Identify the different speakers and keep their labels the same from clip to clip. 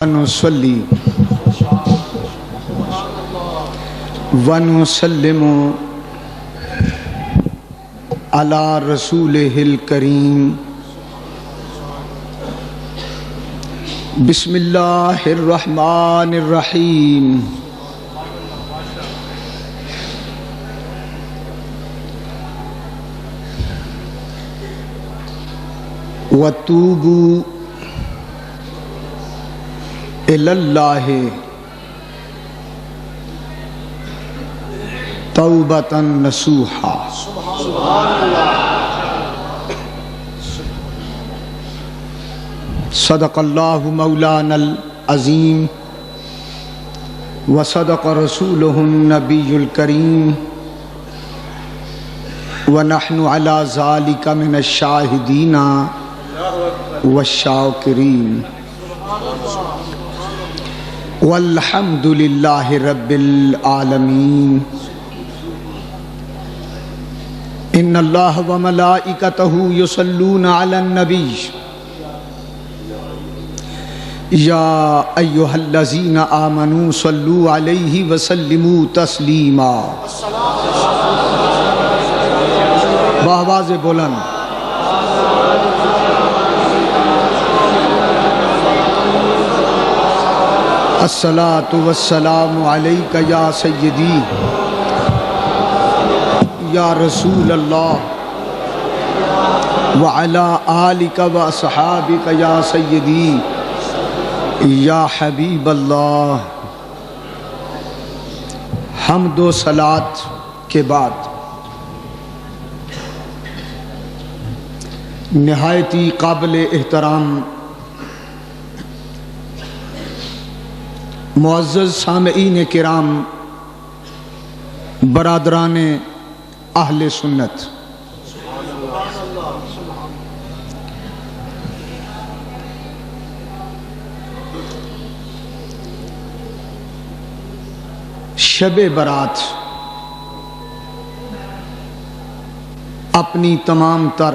Speaker 1: ونصلي ونسلم على رسوله الكريم بسم الله الرحمن الرحيم وتوبوا إلى الله توبة نصوحا صدق الله مولانا العظيم وصدق رسوله النبي الكريم ونحن على ذلك من الشاهدين والشاكرين والحمد لله رب العالمين إن الله وملائكته يصلون على النبي يا أيها الذين آمنوا صلوا عليه وسلموا تسليما بآواز بلند الصلاة والسلام عليك يا سيدي يا رسول الله وعلى آلك وأصحابك يا سيدي يا حبيب الله حمد و صلاة کے بعد نہایتی قابل احترام معزز سامعین کرام برادران اہل سنت، شب برات اپنی تمام تر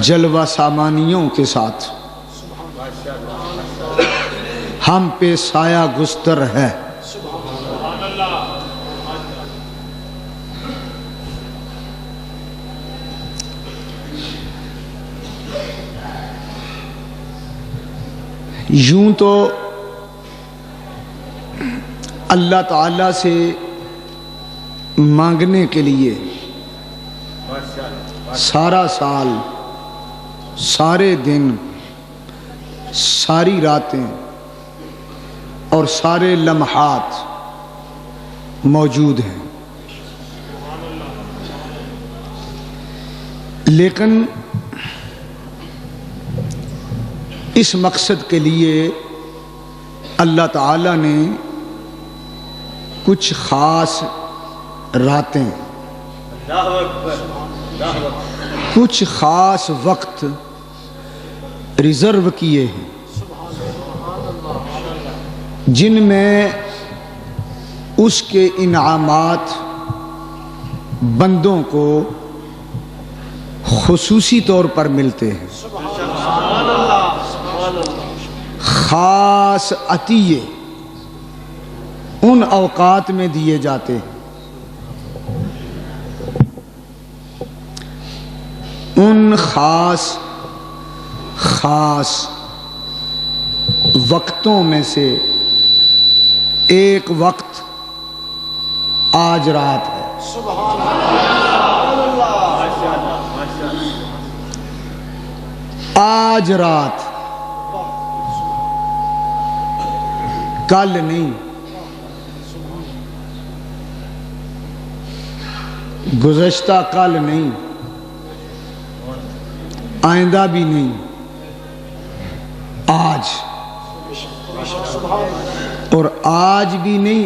Speaker 1: جلوہ سامانیوں کے ساتھ ہم پہ سایہ گستر ہے۔ یوں تو اللہ تعالیٰ سے مانگنے کے لیے سارا سال، سارے دن، ساری راتیں اور سارے لمحات موجود ہیں، لیکن اس مقصد کے لیے اللہ تعالیٰ نے کچھ خاص راتیں، کچھ خاص وقت ریزرو کیے ہیں جن میں اس کے انعامات بندوں کو خصوصی طور پر ملتے ہیں، خاص عطیے ان اوقات میں دیے جاتے ہیں، ان خاص وقتوں میں سے ایک وقت آج رات ہے۔ آج رات، کل نہیں، گزشتہ کل نہیں، آئندہ بھی نہیں، آج، اور آج بھی نہیں،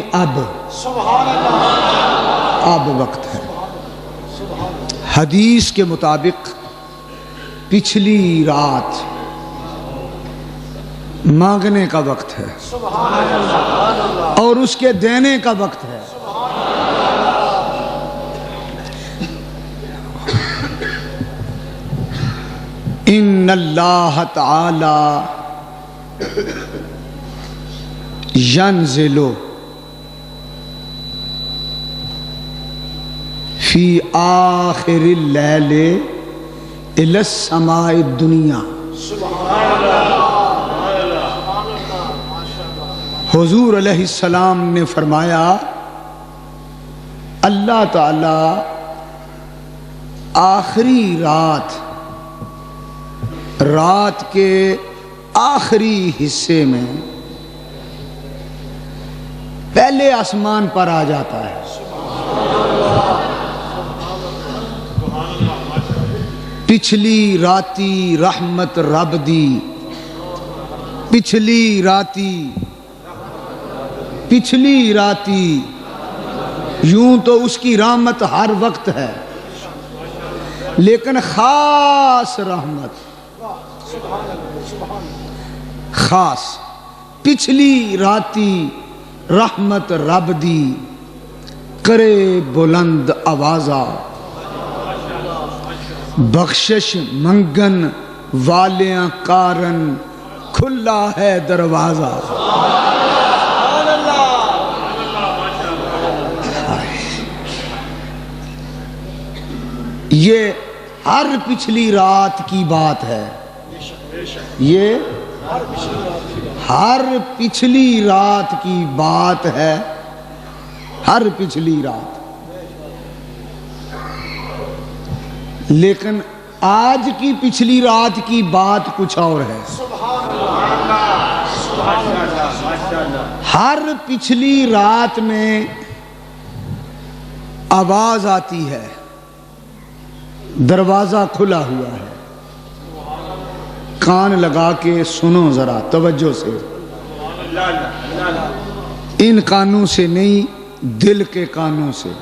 Speaker 1: اب وقت ہے۔ حدیث کے مطابق پچھلی رات مانگنے کا وقت ہے اور اس کے دینے کا وقت ہے۔ ان اللہ تعالی ینزل فی آخر اللیل الی السماء الدنیا. حضور علیہ السلام نے فرمایا اللہ تعالی آخری رات کے آخری حصے میں پہلے آسمان پر آ جاتا ہے. پچھلی راتی رحمت رب دی، پچھلی راتی یوں تو اس کی رحمت ہر وقت ہے، لیکن خاص رحمت، خاص پچھلی راتی رحمت رب دی کرے بلند آوازہ، بخشش منگن والیاں کارن کھلا ہے دروازہ. یہ ہر پچھلی رات کی بات ہے، یہ ہر پچھلی رات کی بات ہے، ہر پچھلی رات. لیکن آج کی پچھلی رات کی بات کچھ اور ہے. ہر پچھلی رات میں آواز آتی ہے، دروازہ کھلا ہوا ہے. کان لگا کے سنو ذرا توجہ سے، ان کانوں سے نہیں، دل کے کانوں سے.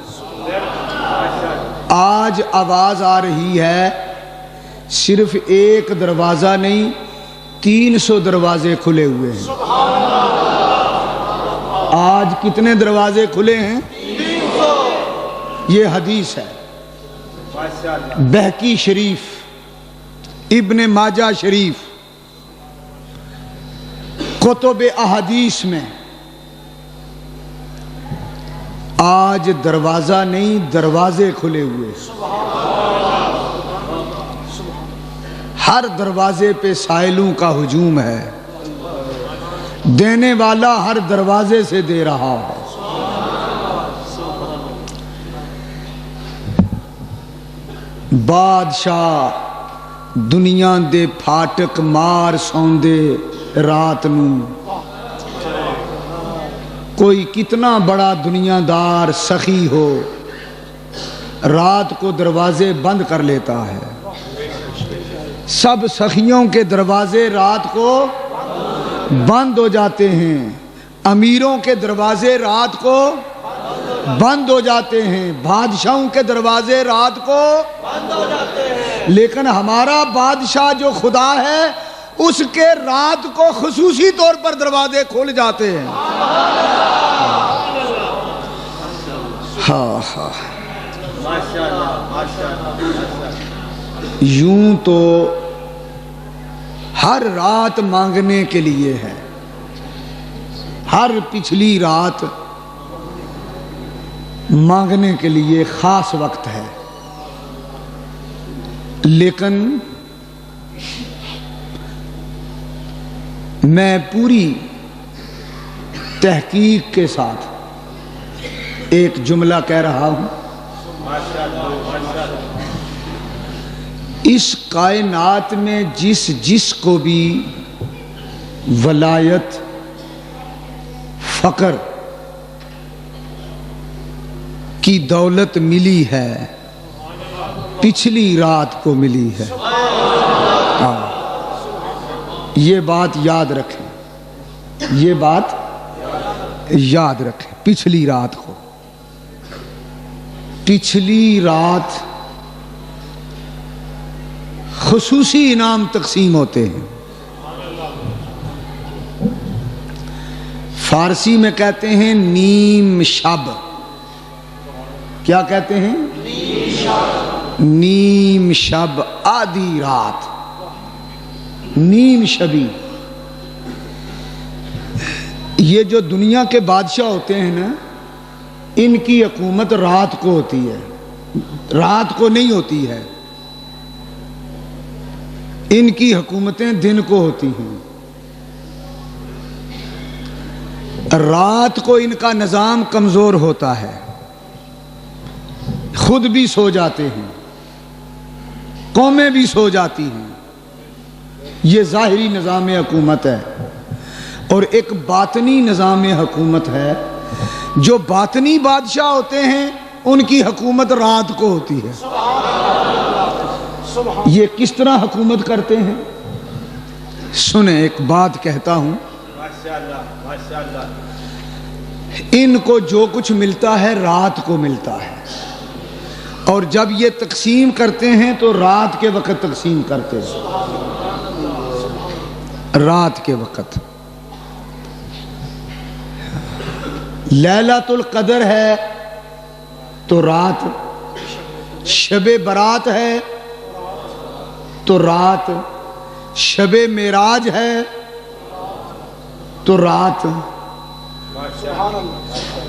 Speaker 1: آج آواز آ رہی ہے، صرف ایک دروازہ نہیں، 300 دروازے کھلے ہوئے ہیں. آج کتنے دروازے کھلے ہیں؟ 300. یہ حدیث ہے، بہقی شریف، ابن ماجہ شریف، کتب احادیث میں. آج دروازہ نہیں، دروازے کھلے ہوئے. ہر دروازے پہ سائلوں کا ہجوم ہے، دینے والا ہر دروازے سے دے رہا ہے. بادشاہ دنیا دے پھاٹک مار سوندے رات نوں. کوئی کتنا بڑا دنیا دار سخی ہو، رات کو دروازے بند کر لیتا ہے. سب سخیوں کے دروازے رات کو بند ہو جاتے ہیں، امیروں کے دروازے رات کو بند ہو جاتے ہیں، بادشاہوں کے دروازے رات کو بند ہو جاتے ہیں. لیکن ہمارا بادشاہ جو خدا ہے، اس کے رات کو خصوصی طور پر دروازے کھول جاتے ہیں. ہاں ہاں، یوں تو ہر رات مانگنے کے لیے ہے، ہر پچھلی رات مانگنے کے لیے خاص وقت ہے. لیکن میں پوری تحقیق کے ساتھ ایک جملہ کہہ رہا ہوں. اس کائنات میں جس کو بھی ولایت، فقر کی دولت ملی ہے، پچھلی رات کو ملی ہے. یہ بات یاد رکھیں، یہ بات یاد رکھیں. پچھلی رات کو، پچھلی رات خصوصی انعام تقسیم ہوتے ہیں. فارسی میں کہتے ہیں نیم شب. کیا کہتے ہیں؟ نیم شب، آدھی رات، نیم شبی. یہ جو دنیا کے بادشاہ ہوتے ہیں نا، ان کی حکومت رات کو ہوتی ہے، رات کو نہیں ہوتی ہے، ان کی حکومتیں دن کو ہوتی ہیں۔ رات کو ان کا نظام کمزور ہوتا ہے، خود بھی سو جاتے ہیں، قومیں بھی سو جاتی ہیں۔ یہ ظاہری نظام حکومت ہے، اور ایک باطنی نظام حکومت ہے۔ جو باطنی بادشاہ ہوتے ہیں ان کی حکومت رات کو ہوتی ہے۔ یہ کس طرح حکومت کرتے ہیں؟ سنیں، ایک بات کہتا ہوں، ان کو جو کچھ ملتا ہے رات کو ملتا ہے، اور جب یہ تقسیم کرتے ہیں تو رات کے وقت تقسیم کرتے ہیں، رات کے وقت۔ لیلۃ القدر ہے تو رات، شب برات ہے تو رات، شب معراج ہے تو رات۔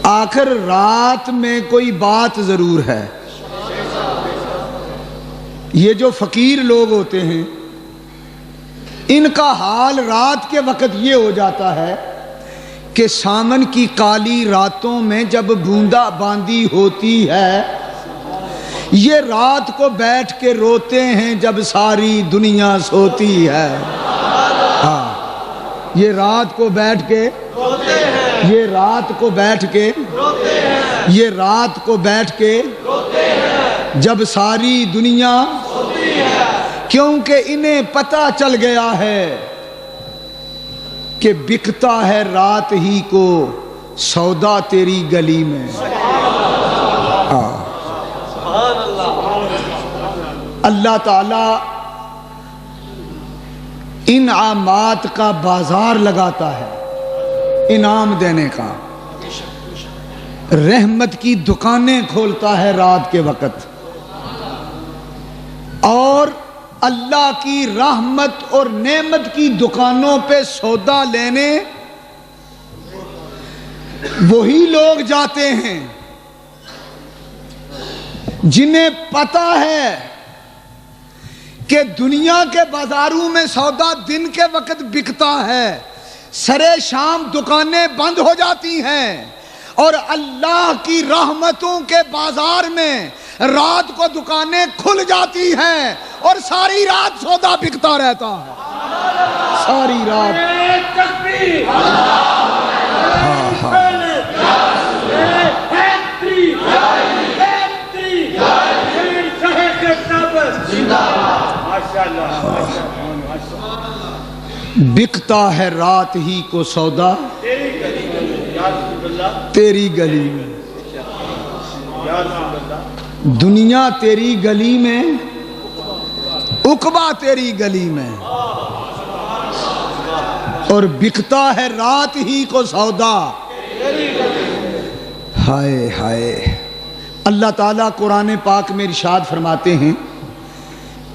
Speaker 1: آخر رات میں کوئی بات ضرور ہے۔ یہ جو فقیر لوگ ہوتے ہیں ان کا حال رات کے وقت یہ ہو جاتا ہے کہ سامن کی کالی راتوں میں جب بوندا باندی ہوتی ہے، یہ رات کو بیٹھ کے روتے ہیں جب ساری دنیا سوتی ہے۔ ہاں، یہ رات کو بیٹھ کے روتے ہیں، یہ رات کو بیٹھ کے روتے ہیں، یہ رات کو بیٹھ کے روتے ہیں جب ساری دنیا سوتی ہے، کیونکہ انہیں پتہ چل گیا ہے کہ بکتا ہے رات ہی کو سودا تیری گلی میں۔ اللہ تعالی انعامات کا بازار لگاتا ہے، انعام دینے کا، رحمت کی دکانیں کھولتا ہے رات کے وقت، اور اللہ کی رحمت اور نعمت کی دکانوں پہ سودا لینے وہی لوگ جاتے ہیں جنہیں پتہ ہے کہ دنیا کے بازاروں میں سودا دن کے وقت بکتا ہے، سرے شام دکانیں بند ہو جاتی ہیں، اور اللہ کی رحمتوں کے بازار میں رات کو دکانیں کھل جاتی ہیں اور ساری رات سودا بکتا رہتا ہے، ساری رات۔ بکتا ہے رات ہی کو سودا تیری گلی میں، دنیا تیری گلی میں، عقبہ تیری گلی میں، اور بکتا ہے رات ہی کو سودا۔ ہائے ہائے، اللہ تعالیٰ قرآن پاک میں ارشاد فرماتے ہیں،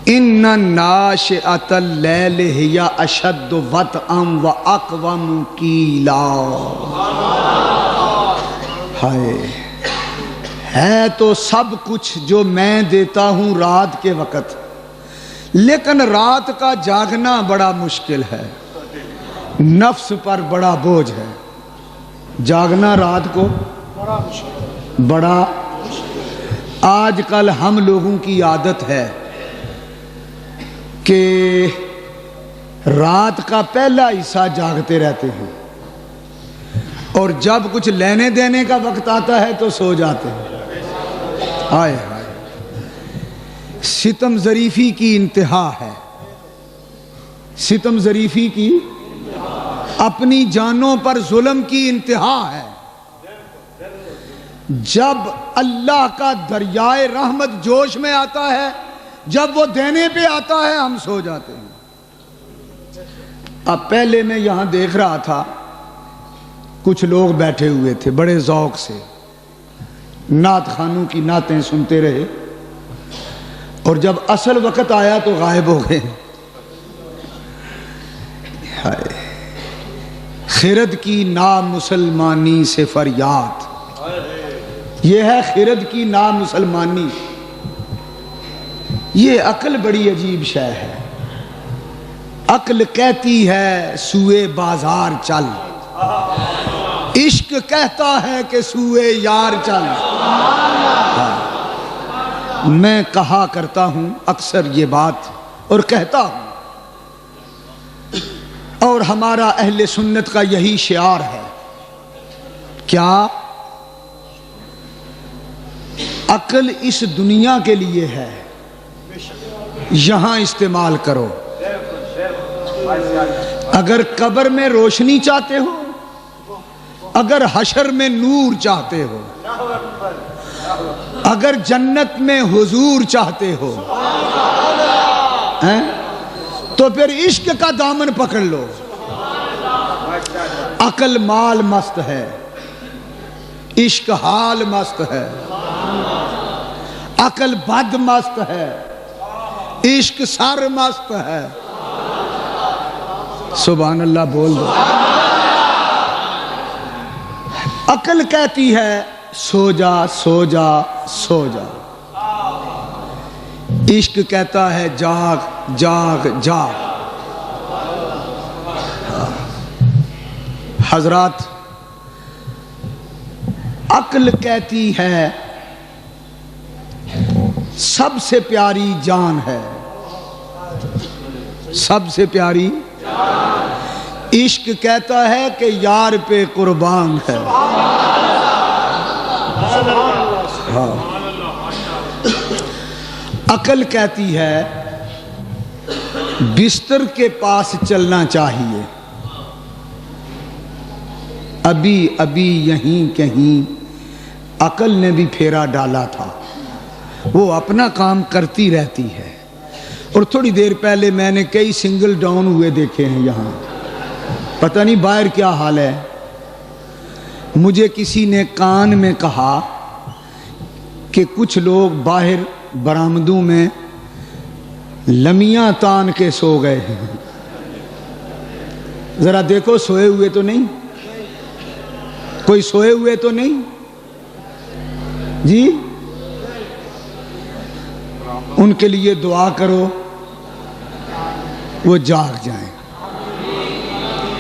Speaker 1: ان ناشئۃ اللیل ہی اشد وطئا واقوم قیلا۔ ہائے، ہے تو سب کچھ جو میں دیتا ہوں رات کے وقت، لیکن رات کا جاگنا بڑا مشکل ہے، نفس پر بڑا بوجھ ہے، جاگنا رات کو بڑا۔ آج کل ہم لوگوں کی عادت ہے کہ رات کا پہلا حصہ جاگتے رہتے ہیں، اور جب کچھ لینے دینے کا وقت آتا ہے تو سو جاتے ہیں۔ ہائے ہائے، ستم ظریفی کی انتہا ہے، ستم ظریفی کی، اپنی جانوں پر ظلم کی انتہا ہے۔ جب اللہ کا دریائے رحمت جوش میں آتا ہے، جب وہ دینے پہ آتا ہے ہم سو جاتے ہیں۔ اب پہلے میں یہاں دیکھ رہا تھا، کچھ لوگ بیٹھے ہوئے تھے بڑے ذوق سے، نعت خانوں کی نعتیں سنتے رہے، اور جب اصل وقت آیا تو غائب ہو گئے۔ خرد کی نامسلمانی سے فریاد، یہ ہے خرد کی نامسلمانی۔ یہ عقل بڑی عجیب شے ہے۔ عقل کہتی ہے سوئے بازار چل، عشق کہتا ہے کہ سوئے یار چل۔ میں کہا کرتا ہوں اکثر یہ بات اور کہتا ہوں، اور ہمارا اہل سنت کا یہی شعار ہے، کیا عقل اس دنیا کے لیے ہے، یہاں استعمال کرو۔ اگر قبر میں روشنی چاہتے ہو، اگر حشر میں نور چاہتے ہو، اگر جنت میں حضور چاہتے ہو، تو پھر عشق کا دامن پکڑ لو۔ عقل مال مست ہے، عشق حال مست ہے۔ عقل بد مست ہے، عشق سر مست ہے۔ سبحان اللہ بول دو۔ عقل کہتی ہے سو جا سو جا سو جا، عشق کہتا ہے جاگ جاگ جاگ۔ حضرات، عقل کہتی ہے سب سے پیاری جان ہے، سب سے پیاری۔ عشق کہتا ہے کہ یار پہ قربان ہے۔ ہاں، عقل کہتی ہے بستر کے پاس چلنا چاہیے، ابھی ابھی یہیں کہیں عقل نے بھی پھیرا ڈالا تھا، وہ اپنا کام کرتی رہتی ہے۔ اور تھوڑی دیر پہلے میں نے کئی سنگل ڈاؤن ہوئے دیکھے ہیں یہاں، پتہ نہیں باہر کیا حال ہے۔ مجھے کسی نے کان میں کہا کہ کچھ لوگ باہر برآمدوں میں لمیاں تان کے سو گئے ہیں۔ ذرا دیکھو سوئے ہوئے تو نہیں، کوئی سوئے ہوئے تو نہیں جی؟ ان کے لیے دعا کرو وہ جاگ جائیں۔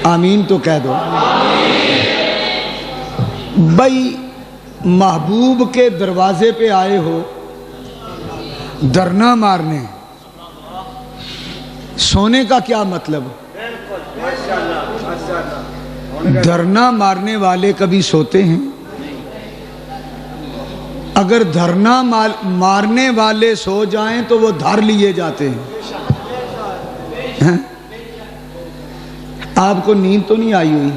Speaker 1: آمین تو کہہ دو بھائی۔ محبوب کے دروازے پہ آئے ہو دھرنا مارنے، سونے کا کیا مطلب؟ دھرنا مارنے والے کبھی سوتے ہیں؟ اگر دھرنا مارنے والے سو جائیں تو وہ دھر لیے جاتے ہیں۔ آپ کو نیند تو نہیں آئی ہوئی؟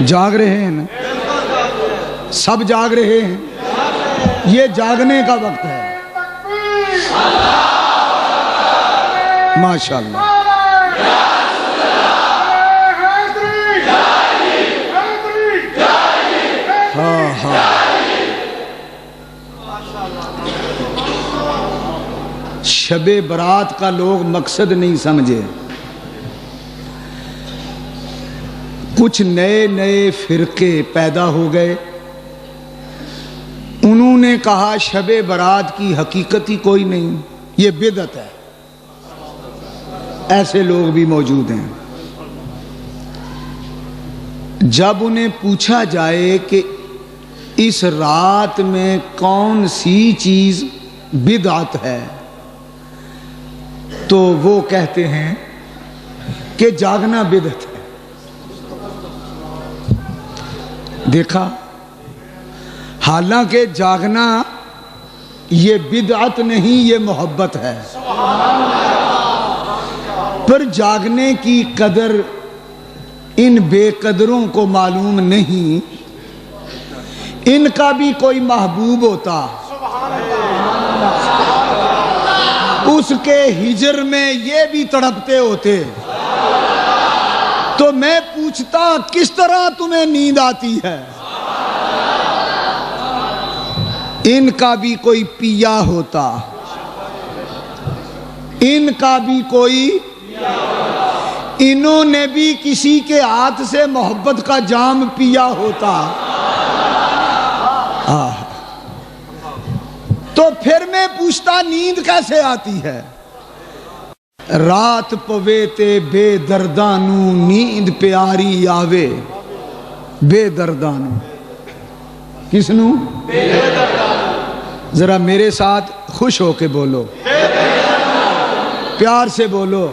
Speaker 1: جاگ رہے ہیں نا؟ سب جاگ رہے ہیں؟ یہ جاگنے کا وقت ہے۔ ماشاءاللہ۔ ہاں ہاں، شب برات کا لوگ مقصد نہیں سمجھے۔ کچھ نئے نئے فرقے پیدا ہو گئے، انہوں نے کہا شب برات کی حقیقت ہی کوئی نہیں، یہ بدعت ہے۔ ایسے لوگ بھی موجود ہیں۔ جب انہیں پوچھا جائے کہ اس رات میں کون سی چیز بدعت ہے تو وہ کہتے ہیں کہ جاگنا بدعت ہے۔ دیکھا، حالانکہ جاگنا یہ بدعت نہیں، یہ محبت ہے۔ پر جاگنے کی قدر ان بے قدروں کو معلوم نہیں۔ ان کا بھی کوئی محبوب ہوتا، اس کے ہجر میں یہ بھی تڑپتے ہوتے، تو میں پوچھتا کس طرح تمہیں نیند آتی ہے؟ ان کا بھی کوئی پیا ہوتا، ان کا بھی کوئی، انہوں نے بھی کسی کے ہاتھ سے محبت کا جام پیا ہوتا تو پھر میں پوچھتا نیند کیسے آتی ہے؟ رات پوے تے بے دردانو نیند پیاری آوے. بے دردانو کس نو؟ بے دردانو. ذرا میرے ساتھ خوش ہو کے بولو, پیار سے بولو.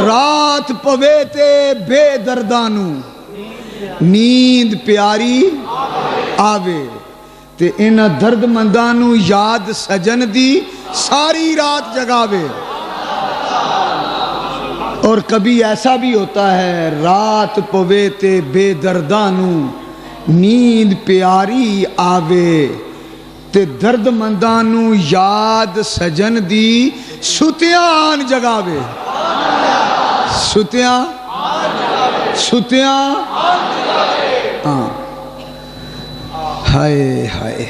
Speaker 1: رات پوے تے بے دردانو نیند پیاری آوے تے انہ درد مندانو یاد سجن دی ساری رات جگاوے. اور کبھی ایسا بھی ہوتا ہے رات پوے تے بے دردانو نیند پیاری آوے تے درد مندانو یاد سجن دی ستیاں آن جگاوے. ستیاں ہاں. ہائے ہائے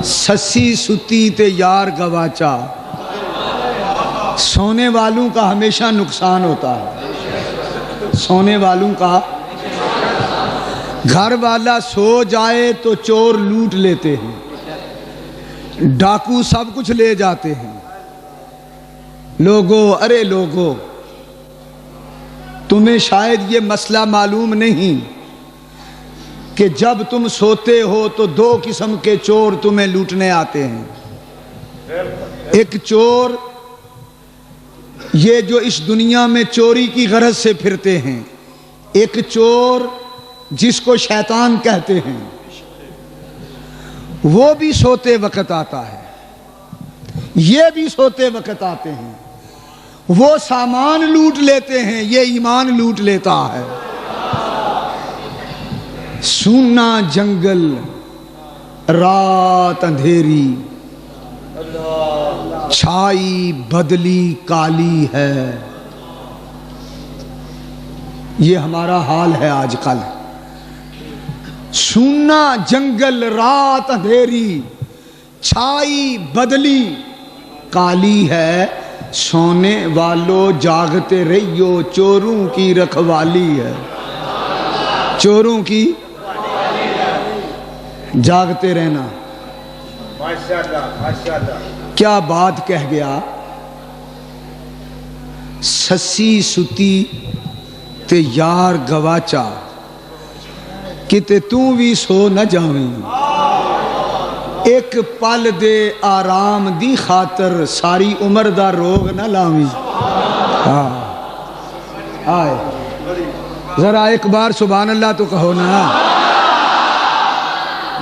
Speaker 1: سسی ستی تے یار گواچا. سونے والوں کا ہمیشہ نقصان ہوتا ہے. سونے والوں کا, گھر والا سو جائے تو چور لوٹ لیتے ہیں, ڈاکو سب کچھ لے جاتے ہیں. لوگو, ارے لوگو, تمہیں شاید یہ مسئلہ معلوم نہیں کہ جب تم سوتے ہو تو دو قسم کے چور تمہیں لوٹنے آتے ہیں. ایک چور یہ جو اس دنیا میں چوری کی غرض سے پھرتے ہیں, ایک چور جس کو شیطان کہتے ہیں, وہ بھی سوتے وقت آتا ہے, یہ بھی سوتے وقت آتے ہیں. وہ سامان لوٹ لیتے ہیں, یہ ایمان لوٹ لیتا ہے. سونا جنگل رات اندھیری چھائی بدلی کالی ہے. یہ ہمارا حال ہے آج کل. سونا جنگل رات اندھیری چھائی بدلی کالی ہے. سونے والوں جاگتے رہیو چوروں کی رکھوالی ہے. چوروں کی جاگتے رہنا. کیا بات کہہ گیا. سسی ستی تے یار گواچا کتے توں بھی سو نہ جاویں. ایک پل دے آرام دی خاطر ساری عمر دا روگ نہ لاویں. آئے ذرا ایک بار سبحان اللہ تو کہو نا,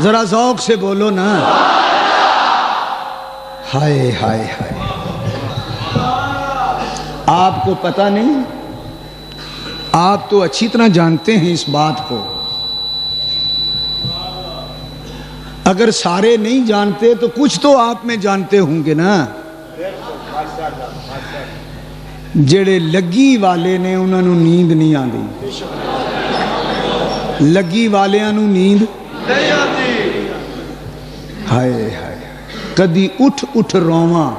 Speaker 1: ذرا ذوق سے بولو نا. ہائے ہائے ہائے. آپ کو پتہ نہیں, آپ تو اچھی طرح جانتے ہیں اس بات کو. اگر سارے نہیں جانتے تو کچھ تو آپ میں جانتے ہوں گے نا. جڑے لگی والے نے انہوں نے نیند نہیں آتی. لگی والیاں نو نیند نہیں آتی. ہائے ہائے. کدی اٹھ اٹھ روواں,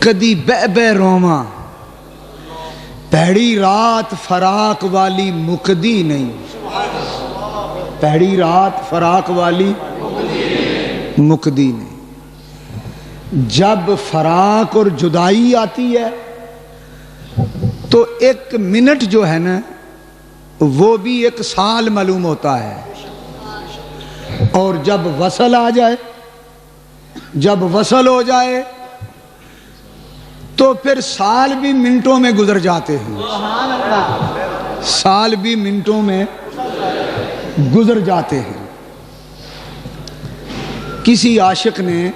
Speaker 1: کدی بہ بہ روواں. پیڑی رات فراق والی مکدی نہیں. پیڑی رات فراق والی مکدی نہیں. جب فراق اور جدائی آتی ہے تو ایک منٹ جو ہے نا وہ بھی ایک سال معلوم ہوتا ہے. اور جب وصل آ جائے, جب وصل ہو جائے تو پھر سال بھی منٹوں میں گزر جاتے ہیں. سال بھی منٹوں میں گزر جاتے ہیں. کسی عاشق نے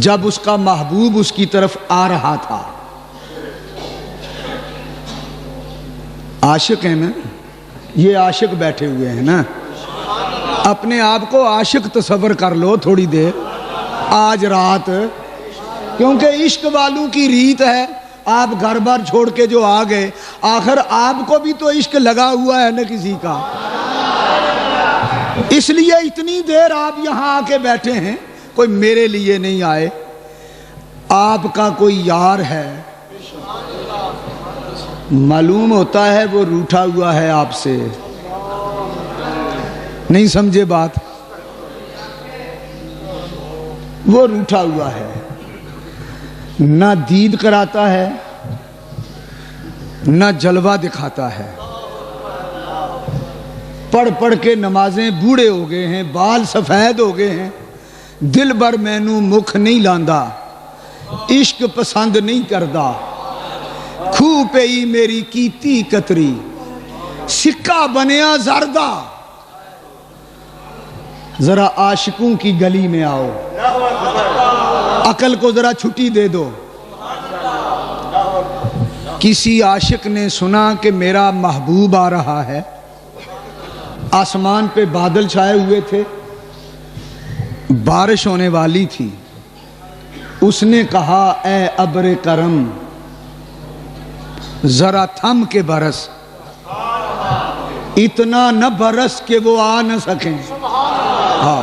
Speaker 1: جب اس کا محبوب اس کی طرف آ رہا تھا, عاشق ہیں نا, یہ عاشق بیٹھے ہوئے ہیں نا, اپنے آپ کو عاشق تصور کر لو تھوڑی دیر آج رات, کیونکہ عشق والوں کی ریت ہے. آپ گھر بار چھوڑ کے جو آ گئے, آخر آپ کو بھی تو عشق لگا ہوا ہے نا کسی کا, اس لیے اتنی دیر آپ یہاں آ کے بیٹھے ہیں. کوئی میرے لیے نہیں آئے, آپ کا کوئی یار ہے، معلوم ہوتا ہے وہ روٹھا ہوا ہے آپ سے، نہیں سمجھے بات، وہ روٹھا ہوا ہے، نہ دید کراتا ہے نہ جلوہ دکھاتا ہے، پڑھ پڑھ کے نمازیں بوڑھے ہو گئے ہیں، بال سفید ہو گئے ہیں، دل بر مینوں مکھ نہیں لاندا، عشق پسند نہیں کردا، کھو پئی میری کیتی کتری، سکہ بنیا زردہ، ذرا عاشقوں کی گلی میں آؤ، عقل کو ذرا چھٹی دے دو۔ کسی عاشق نے سنا کہ میرا محبوب آ رہا ہے، آسمان پہ بادل چھائے ہوئے تھے، بارش ہونے والی تھی، اس نے کہا اے ابر کرم ذرا تھم کے برس، اتنا نہ برس کہ وہ آ نہ سکیں، ہاں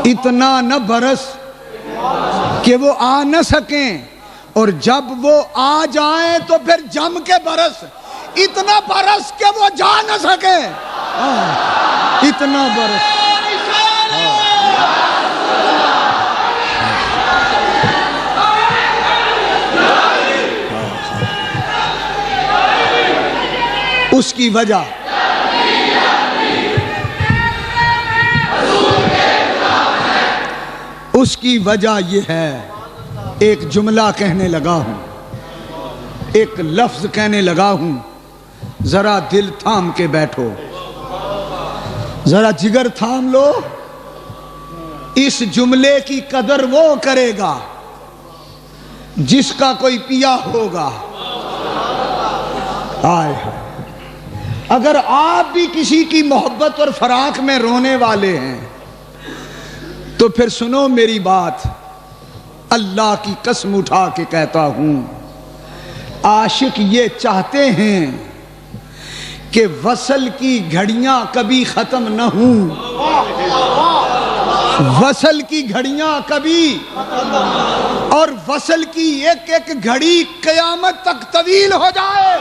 Speaker 1: اتنا نہ برس کہ وہ آ نہ سکیں، اور جب وہ آ جائیں تو پھر جم کے برس، اتنا برس کہ وہ جا نہ سکیں، اتنا برس۔ اس کی وجہ یہ ہے، ایک جملہ کہنے لگا ہوں، ایک لفظ کہنے لگا ہوں، ذرا دل تھام کے بیٹھو، ذرا جگر تھام لو، اس جملے کی قدر وہ کرے گا جس کا کوئی پیا ہوگا۔ آئے اگر آپ بھی کسی کی محبت اور فراق میں رونے والے ہیں تو پھر سنو میری بات، اللہ کی قسم اٹھا کے کہتا ہوں، عاشق یہ چاہتے ہیں کہ وصل کی گھڑیاں کبھی ختم نہ ہوں، وصل کی گھڑیاں کبھی، اور وصل کی ایک ایک گھڑی قیامت تک طویل ہو جائے،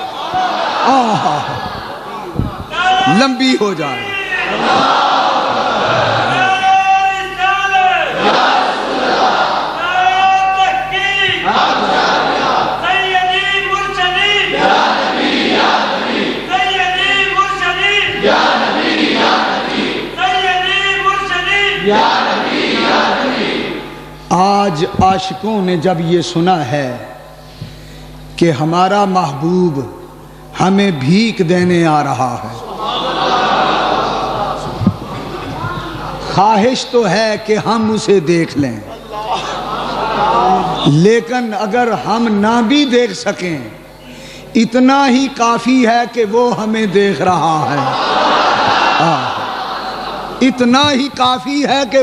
Speaker 1: لمبی ہو جائے۔ آج عاشقوں نے جب یہ سنا ہے کہ ہمارا محبوب ہمیں بھیک دینے آ رہا ہے، خواہش تو ہے کہ ہم اسے دیکھ لیں، لیکن اگر ہم نہ بھی دیکھ سکیں اتنا ہی کافی ہے کہ وہ ہمیں دیکھ رہا ہے، اتنا ہی کافی ہے کہ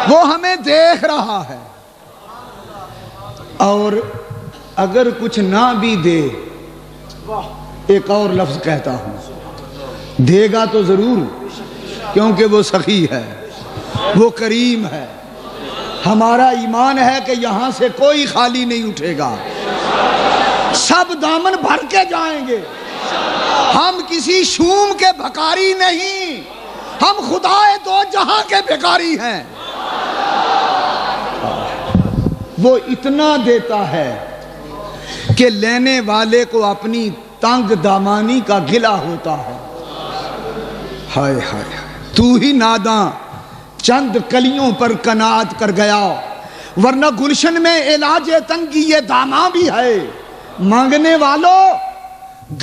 Speaker 1: وہ ہمیں دیکھ رہا ہے۔ اور اگر کچھ نہ بھی دے، ایک اور لفظ کہتا ہوں، دے گا تو ضرور، کیونکہ وہ سخی ہے، وہ کریم ہے، ہمارا ایمان ہے کہ یہاں سے کوئی خالی نہیں اٹھے گا، سب دامن بھر کے جائیں گے، ہم کسی شوم کے بھکاری نہیں، ہم خدائے دو جہاں کے بھکاری ہیں۔ وہ اتنا دیتا ہے کہ لینے والے کو اپنی تنگ دامانی کا گلہ ہوتا ہے۔ ہائے ہائے، تو ہی ناداں چند کلیوں پر قناعت کر گیا، ورنہ گلشن میں علاج تنگی یہ داماں بھی ہے۔ مانگنے والوں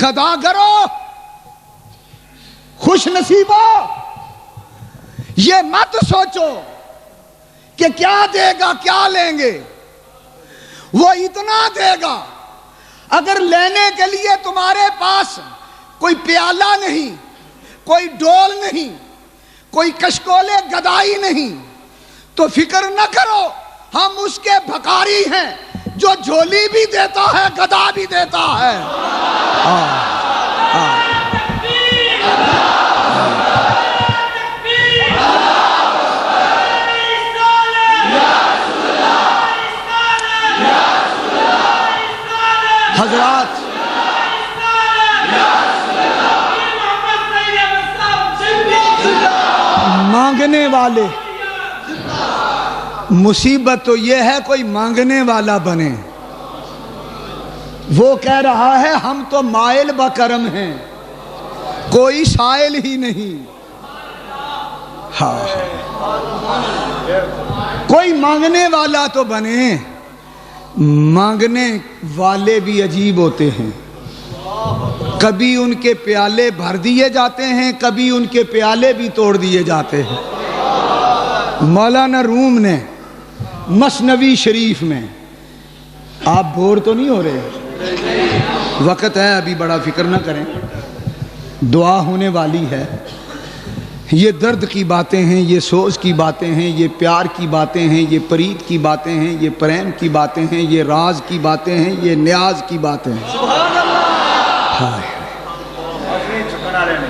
Speaker 1: گداگرو خوش نصیبو، یہ مت سوچو کہ کیا دے گا کیا لیں گے، وہ اتنا دے گا۔ اگر لینے کے لیے تمہارے پاس کوئی پیالہ نہیں، کوئی ڈول نہیں، کوئی کشکولے گدائی نہیں، تو فکر نہ کرو، ہم اس کے بھکاری ہیں جو جھولی بھی دیتا ہے گدا بھی دیتا ہے۔ حضرات مانگنے والے، مصیبت تو یہ ہے کوئی مانگنے والا بنے. وہ کہہ رہا ہے ہم تو مائل بکرم ہیں، کوئی سائل ہی نہیں. ہاں کوئی مانگنے والا تو بنے. مانگنے والے بھی عجیب ہوتے ہیں، کبھی ان کے پیالے بھر دیے جاتے ہیں، کبھی ان کے پیالے بھی توڑ دیے جاتے ہیں. مولانا روم نے مثنوی شریف میں، آپ بور تو نہیں ہو رہے؟ وقت ہے ابھی، بڑا فکر نہ کریں، دعا ہونے والی ہے. یہ درد کی باتیں ہیں، یہ سوز کی باتیں ہیں، یہ پیار کی باتیں ہیں، یہ پرید کی باتیں ہیں، یہ پریم کی باتیں ہیں، یہ راز کی باتیں ہیں، یہ نیاز کی باتیں ہیں.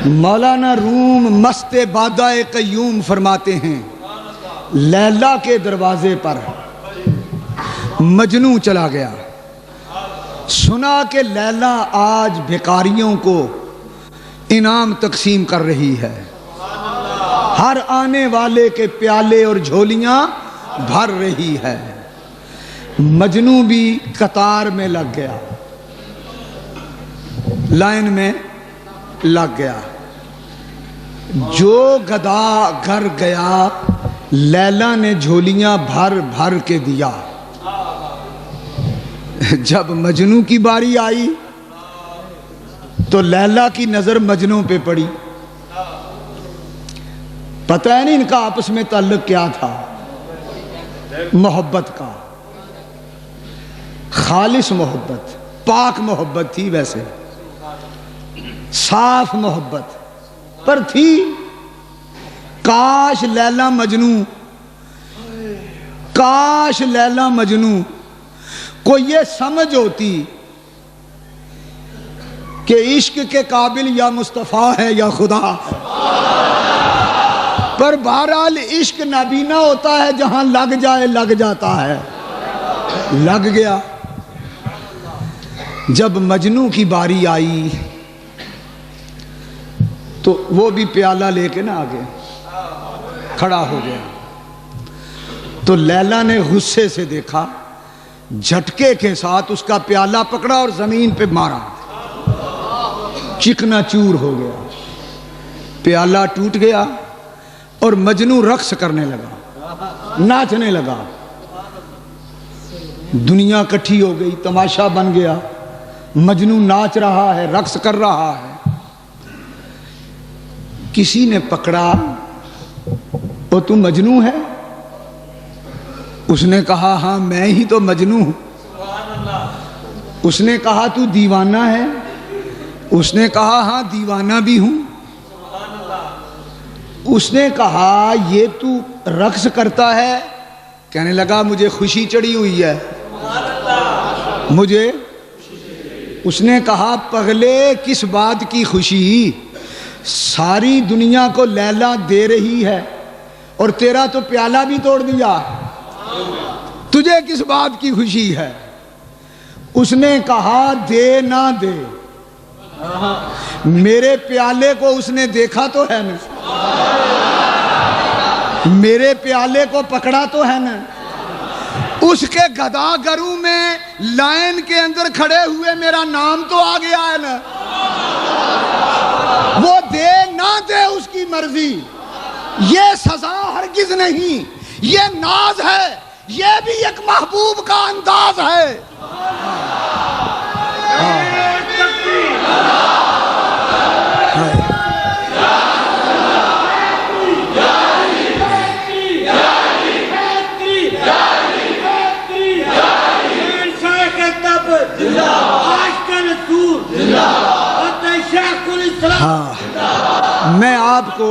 Speaker 1: مولانا روم مست بادہ قیوم فرماتے ہیں لیلا کے دروازے پر مجنوں چلا گیا، سنا کہ لیلا آج بھکاریوں کو انعام تقسیم کر رہی ہے، ہر آنے والے کے پیالے اور جھولیاں بھر رہی ہے. مجنوں بھی قطار میں لگ گیا، لائن میں لگ گیا. جو گدا گھر گیا لیلا نے جھولیاں بھر بھر کے دیا. جب مجنوں کی باری آئی تو لیلا کی نظر مجنوں پہ پڑی. پتہ ہے نہیں ان کا آپس میں تعلق کیا تھا، محبت کا، خالص محبت، پاک محبت تھی، ویسے صاف محبت پر تھی. کاش لیلا مجنوں، کاش لیلا مجنوں کو یہ سمجھ ہوتی کہ عشق کے قابل یا مصطفیٰ ہے یا خدا. پر بہرحال عشق نابینا ہوتا ہے، جہاں لگ جائے لگ جاتا ہے. لگ گیا. جب مجنوں کی باری آئی تو وہ بھی پیالہ لے کے نہ آگے کھڑا ہو گیا. تو لیلا نے غصے سے دیکھا، جھٹکے کے ساتھ اس کا پیالہ پکڑا اور زمین پہ مارا، چکنا چور ہو گیا. پیالہ ٹوٹ گیا اور مجنوں رقص کرنے لگا، ناچنے لگا. دنیا کٹھی ہو گئی، تماشا بن گیا. مجنوں ناچ رہا ہے، رقص کر رہا ہے. کسی نے پکڑا، وہ تو مجنوں ہے؟ اس نے کہا ہاں میں ہی تو مجنوں ہوں. اس نے کہا تو دیوانہ ہے؟ اس نے کہا ہاں دیوانہ بھی ہوں. اس نے کہا یہ تو رقص کرتا ہے؟ کہنے لگا مجھے خوشی چڑھی ہوئی ہے مجھے. اس نے کہا پگلے کس بات کی خوشی؟ ساری دنیا کو لیلا دے رہی ہے اور تیرا تو پیالہ بھی توڑ دیا، تجھے کس بات کی خوشی ہے؟ اس نے کہا دے نہ دے، میرے پیالے کو اس نے دیکھا تو ہے نا، میرے پیالے کو پکڑا تو ہے نا. اس کے گداگروں میں لائن کے اندر کھڑے ہوئے میرا نام تو آ گیا ہے نا. وہ دے نہ دے اس کی مرضی، یہ سزا ہرگز نہیں، یہ ناز ہے، یہ بھی ایک محبوب کا انداز ہے. ہاں میں آپ کو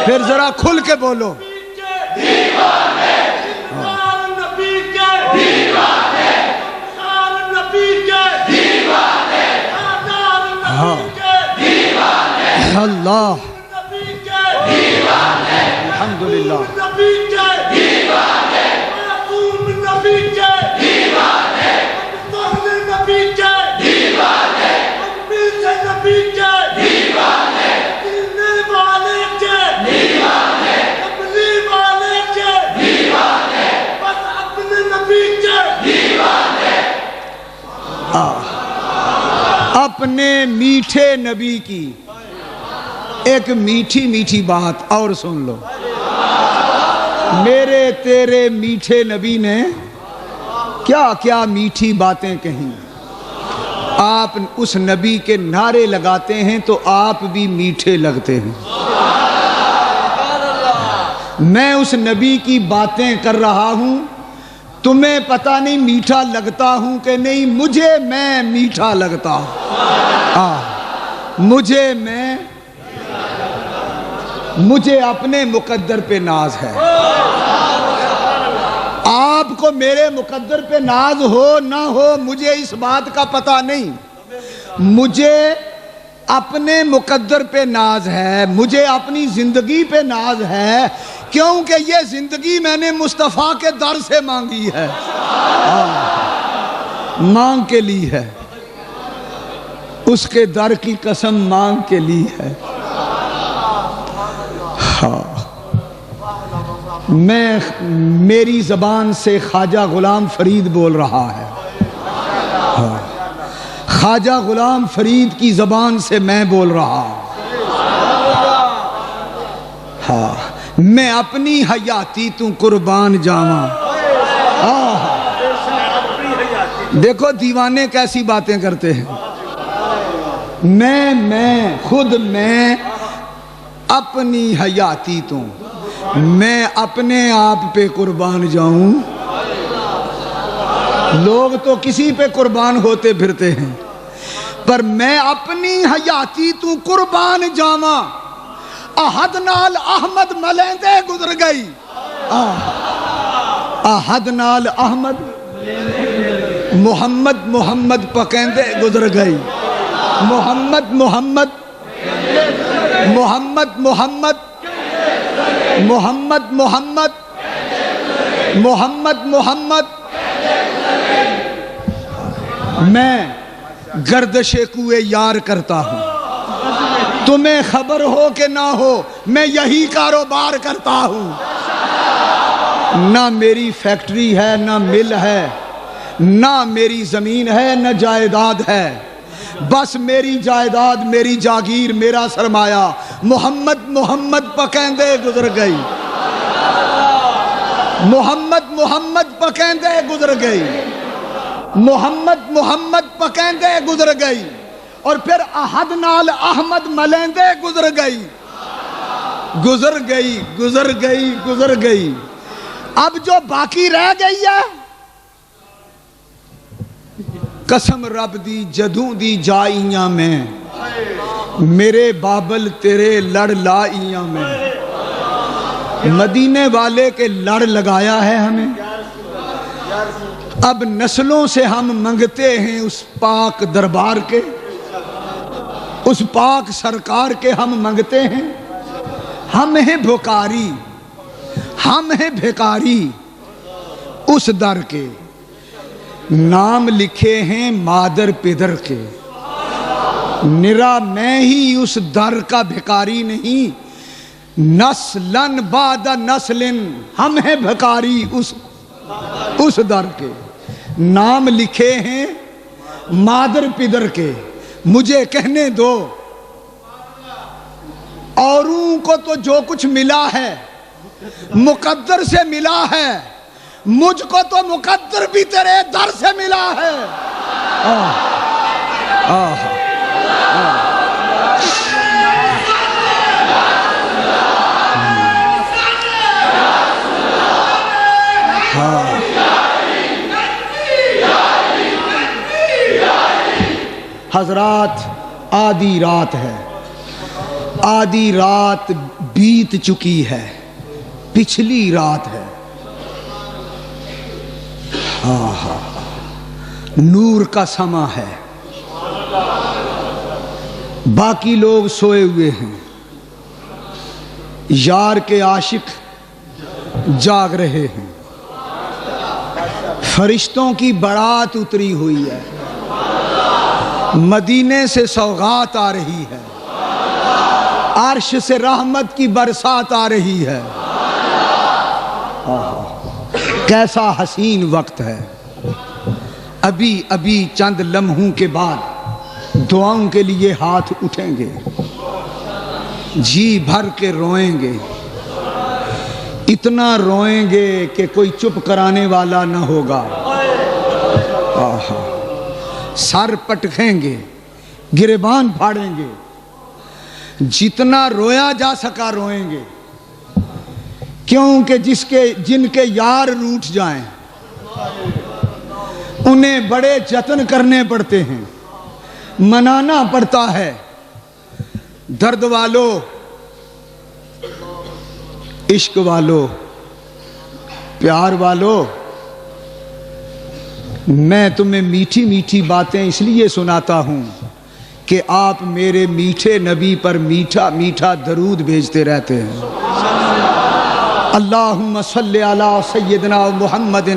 Speaker 1: پھر ذرا کھل کے بولو. ہاں اللہ الحمدللہ. اپنے میٹھے نبی کی ایک میٹھی میٹھی بات اور سن لو. میرے تیرے میٹھے نبی نے کیا کیا میٹھی باتیں کہیں. آپ اس نبی کے نعرے لگاتے ہیں تو آپ بھی میٹھے لگتے ہیں. میں اس نبی کی باتیں کر رہا ہوں, تمہیں پتہ نہیں میٹھا لگتا ہوں کہ نہیں, میں میٹھا لگتا ہوں. مجھے اپنے مقدر پہ ناز ہے. آپ کو میرے مقدر پہ ناز ہو نہ ہو مجھے اس بات کا پتہ نہیں. مجھے اپنے مقدر پہ ناز ہے, مجھے اپنی زندگی پہ ناز ہے, کیونکہ یہ زندگی میں نے مصطفیٰ کے در سے مانگی ہے, مانگ کے لی ہے, اس کے در کی قسم مانگ کے لی ہے. میری زبان سے خواجہ غلام فرید بول رہا ہے, خواجہ غلام فرید کی زبان سے میں بول رہا ہوں. میں اپنی حیاتی تو قربان جاواں. دیکھو دیوانے کیسی باتیں کرتے ہیں. میں اپنی حیاتی تو میں اپنے آپ پہ قربان جاؤں. لوگ تو کسی پہ قربان ہوتے پھرتے ہیں, پر میں اپنی حیاتی تو قربان جاواں. احد نال احمد ملیندے گزر گئی, احد نال احمد محمد پکیندے گزر گئی. محمد محمد میں گردش کوئے یار کرتا ہوں. تمہیں خبر ہو کہ نہ ہو میں یہی کاروبار کرتا ہوں. نہ میری فیکٹری ہے, نہ مل ہے, نہ میری زمین ہے, نہ جائیداد ہے. بس میری جائیداد, میری جاگیر, میرا سرمایہ محمد پکیندے گزر گئی. محمد پکیندے گزر گئی. محمد پکیندے گزر گئی. اور پھر احد نال احمد ملیندے گزر گئی. اب جو باقی رہ گئی ہے, قسم رب دی جدوں دی جائیاں میں, میرے بابل تیرے لڑ لائیاں میں. مدینے والے کے لڑ لگایا ہے ہمیں. اب نسلوں سے ہم منگتے ہیں اس پاک دربار کے, اس پاک سرکار کے ہم منگتے ہیں. ہم ہیں بھکاری, ہم ہیں بھکاری اس در کے. نام لکھے ہیں مادر پدر کے. نرا میں ہی اس در کا بھکاری نہیں, نسلن بعد نسلن ہم ہیں بھکاری اس در کے. نام لکھے ہیں مادر پدر کے. مجھے کہنے دو, اوروں کو تو جو کچھ ملا ہے مقدر سے ملا ہے, مجھ کو تو مقدر بھی تیرے در سے ملا ہے. حضرات آدھی رات ہے, آدھی رات بیت چکی ہے, پچھلی رات ہے. نور کا سما ہے, باقی لوگ سوئے ہوئے ہیں. یار کے عاشق جاگ رہے ہیں. فرشتوں کی بارات اتری ہوئی ہے, مدینے سے سوغات آ رہی ہے, عرش سے رحمت کی برسات آ رہی ہے. کیسا حسین وقت ہے. ابھی ابھی چند لمحوں کے بعد دعاؤں کے لیے ہاتھ اٹھیں گے، جی بھر کے روئیں گے، اتنا روئیں گے کہ کوئی چپ کرانے والا نہ ہوگا۔ سر پٹکیں گے، گریبان پھاڑیں گے، جتنا رویا جا سکا روئیں گے، کیونکہ جن کے یار روٹھ جائیں انہیں بڑے جتن کرنے پڑتے ہیں، منانا پڑتا ہے۔ درد والو، عشق والو، پیار والو، میں تمہیں میٹھی میٹھی باتیں اس لیے سناتا ہوں کہ آپ میرے میٹھے نبی پر میٹھا میٹھا درود بھیجتے رہتے ہیں۔ اللہم صلی علی سیدنا محمد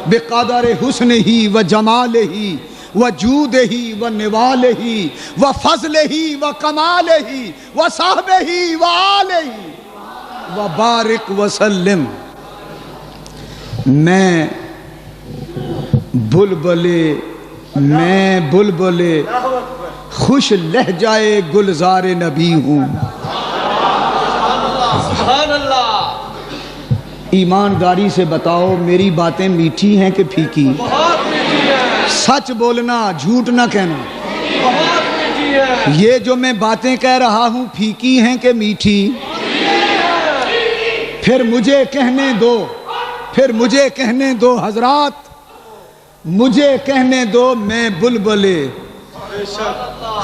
Speaker 1: بقدر حسنہ و جمالہ و جودہ و نوالہ و فضلہ و کمالہ و صحبہ و آلہ و بارک وسلم۔ میں بلبلے خوش لہجائے گلزار نبی ہوں۔ ایمانداری سے بتاؤ میری باتیں میٹھی ہیں کہ پھیکی؟ سچ بولنا، جھوٹ نہ کہنا۔ یہ جو میں باتیں کہہ رہا ہوں پھیکی ہیں کہ میٹھی؟ پھر مجھے کہنے دو حضرات، مجھے کہنے دو میں بلبلے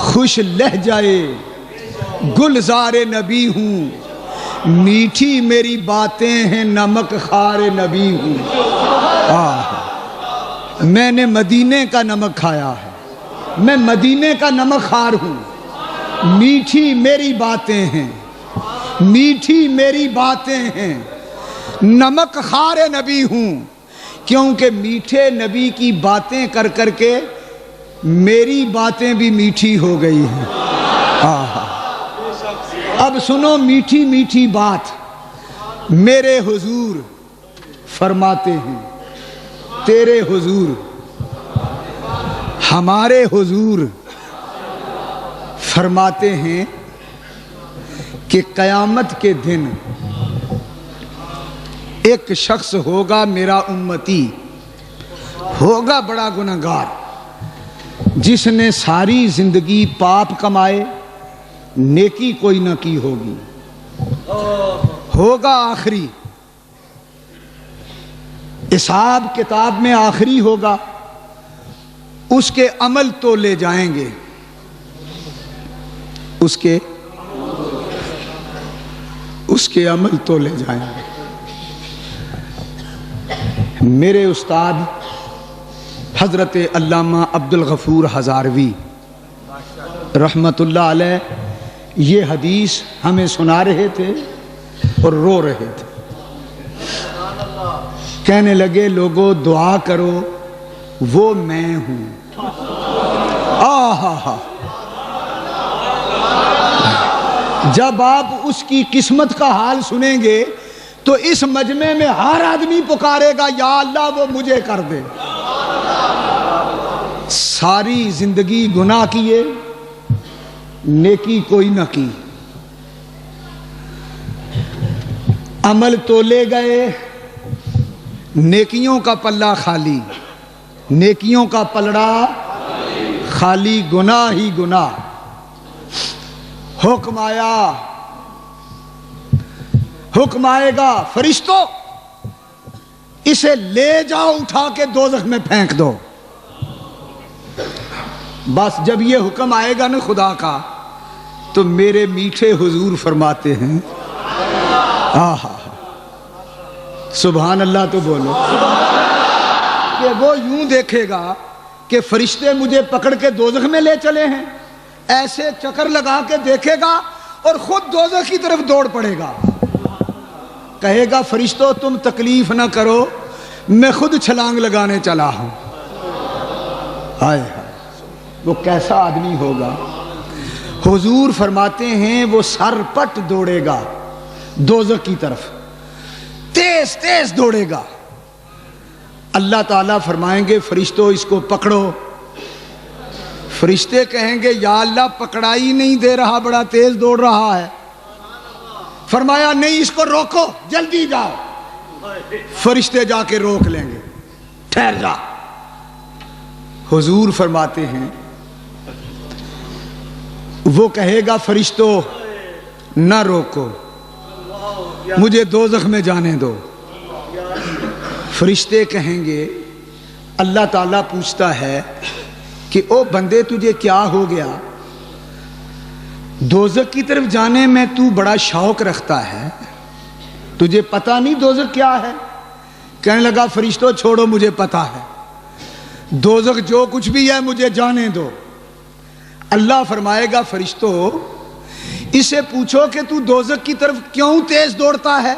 Speaker 1: خوش لہجائے گلزار نبی ہوں، میٹھی میری باتیں ہیں نمک خار نبی ہوں۔ میں نے مدینے کا نمک کھایا ہے، میں مدینے کا نمک خار ہوں، میٹھی میری باتیں ہیں، میٹھی میری باتیں ہیں، نمک خار نبی ہوں، کیونکہ میٹھے نبی کی باتیں کر کر کے میری باتیں بھی میٹھی ہو گئی ہیں۔ اب سنو میٹھی میٹھی بات۔ میرے حضور فرماتے ہیں، تیرے حضور، ہمارے حضور فرماتے ہیں کہ قیامت کے دن ایک شخص ہوگا میرا امتی، ہوگا بڑا گنہگار، جس نے ساری زندگی پاپ کمائے، نیکی کوئی نہ کی ہوگی، ہوگا آخری، حساب کتاب میں آخری ہوگا، اس کے عمل تو لے جائیں گے، اس کے عمل تو لے جائیں گے۔ میرے استاد حضرت علامہ عبدالغفور ہزاروی رحمت اللہ علیہ یہ حدیث ہمیں سنا رہے تھے اور رو رہے تھے، کہنے لگے لوگوں دعا کرو وہ میں ہوں۔ جب آپ اس کی قسمت کا حال سنیں گے تو اس مجمع میں ہر آدمی پکارے گا یا اللہ وہ مجھے کر دے۔ ساری زندگی گناہ کیے، نیکی کوئی نہ کی، عمل تو لے گئے، نیکیوں کا پلہ خالی، نیکیوں کا پلڑا خالی، گناہ ہی گناہ۔ حکم آئے گا فرشتوں اسے لے جاؤ اٹھا کے دوزخ میں پھینک دو۔ بس جب یہ حکم آئے گا نا خدا کا تو میرے میٹھے حضور فرماتے ہیں سبحان اللہ تو بولو، کہ وہ یوں دیکھے گا کہ فرشتے مجھے پکڑ کے دوزخ میں لے چلے ہیں، ایسے چکر لگا کے دیکھے گا اور خود دوزخ کی طرف دوڑ پڑے گا، کہے گا فرشتوں تم تکلیف نہ کرو میں خود چھلانگ لگانے چلا ہوں۔ ہائے ہائے وہ کیسا آدمی ہوگا۔ حضور فرماتے ہیں وہ سر پٹ دوڑے گا دوزخ کی طرف، تیز تیز دوڑے گا، اللہ تعالیٰ فرمائیں گے فرشتوں اس کو پکڑو. فرشتے کہیں گے یا اللہ پکڑائی نہیں دے رہا, بڑا تیز دوڑ رہا ہے. فرمایا نہیں اس کو روکو, جلدی جاؤ. فرشتے جا کے روک لیں گے, ٹھہر جا. حضور فرماتے ہیں وہ کہے گا فرشتوں نہ روکو, مجھے دوزخ میں جانے دو. فرشتے کہیں گے, اللہ تعالیٰ پوچھتا ہے کہ او بندے تجھے کیا ہو گیا, دوزخ کی طرف جانے میں تو بڑا شوق رکھتا ہے, تجھے پتہ نہیں دوزخ کیا ہے؟ کہنے لگا فرشتوں چھوڑو مجھے پتہ ہے, دوزخ جو کچھ بھی ہے مجھے جانے دو. اللہ فرمائے گا فرشتوں اسے پوچھو کہ تو دوزخ کی طرف کیوں تیز دوڑتا ہے؟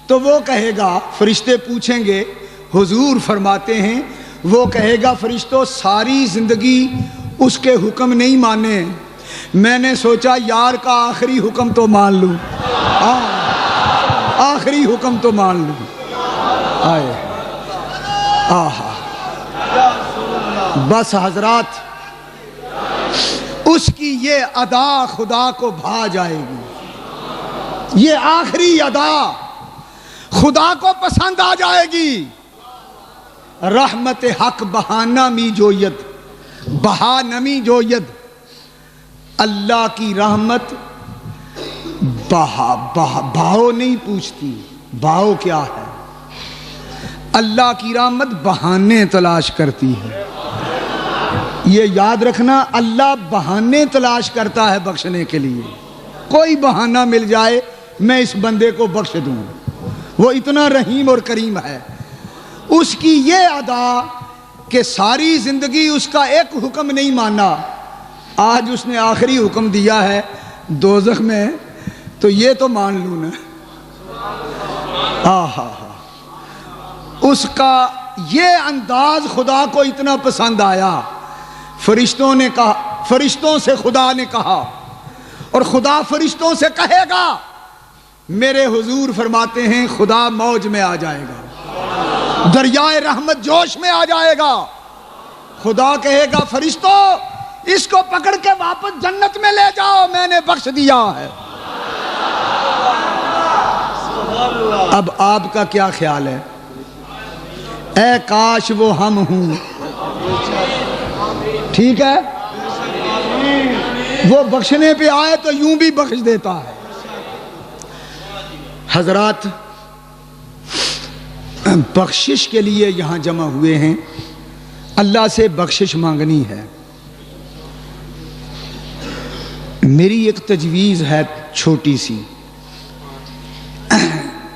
Speaker 1: تو وہ کہے گا, فرشتے پوچھیں گے, حضور فرماتے ہیں وہ کہے گا فرشتوں ساری زندگی اس کے حکم نہیں مانے, میں نے سوچا یار کا آخری حکم تو مان لوں, آخری حکم تو مان لوں. آئے آہا بس حضرات, اس کی یہ ادا خدا کو بھا جائے گی, یہ آخری ادا خدا کو پسند آ جائے گی. رحمت حق بہانہ می جوید, بہا نمی جوید. اللہ کی رحمت بہاؤ نہیں پوچھتی, بہاؤ کیا ہے. اللہ کی رحمت بہانے تلاش کرتی ہے. یہ یاد رکھنا, اللہ بہانے تلاش کرتا ہے بخشنے کے لیے. کوئی بہانہ مل جائے میں اس بندے کو بخش دوں, وہ اتنا رحیم اور کریم ہے. اس کی یہ ادا کہ ساری زندگی اس کا ایک حکم نہیں مانا, آج اس نے آخری حکم دیا ہے دوزخ میں, تو یہ تو مان لوں نا. اس کا یہ انداز خدا کو اتنا پسند آیا. فرشتوں نے کہا, فرشتوں سے خدا نے کہا, اور خدا فرشتوں سے کہے گا. میرے حضور فرماتے ہیں خدا موج میں آ جائے گا, دریائے رحمت جوش میں آ جائے گا. خدا کہے گا فرشتوں اس کو پکڑ کے واپس جنت میں لے جاؤ, میں نے بخش دیا ہے. اب آپ کا کیا خیال ہے؟ اے کاش وہ ہم ہوں. ٹھیک ہے, وہ بخشنے پہ آئے تو یوں بھی بخش دیتا ہے. حضرات بخشش کے لیے یہاں جمع ہوئے ہیں, اللہ سے بخشش مانگنی ہے. میری ایک تجویز ہے چھوٹی سی,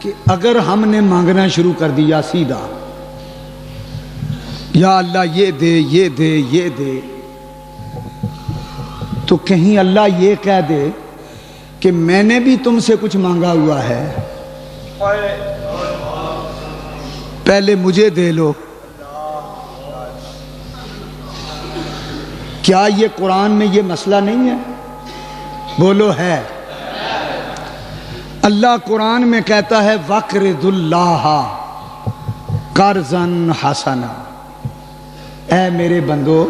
Speaker 1: کہ اگر ہم نے مانگنا شروع کر دیا سیدھا یا اللہ یہ دے یہ دے یہ دے, تو کہیں اللہ یہ کہہ دے کہ میں نے بھی تم سے کچھ مانگا ہوا ہے, پہلے مجھے دے لو. کیا یہ قرآن میں یہ مسئلہ نہیں ہے؟ بولو ہے. اللہ قرآن میں کہتا ہے وَقْرِضُ اللَّهَ قَرْضًا حَسَنًا. اے میرے بندو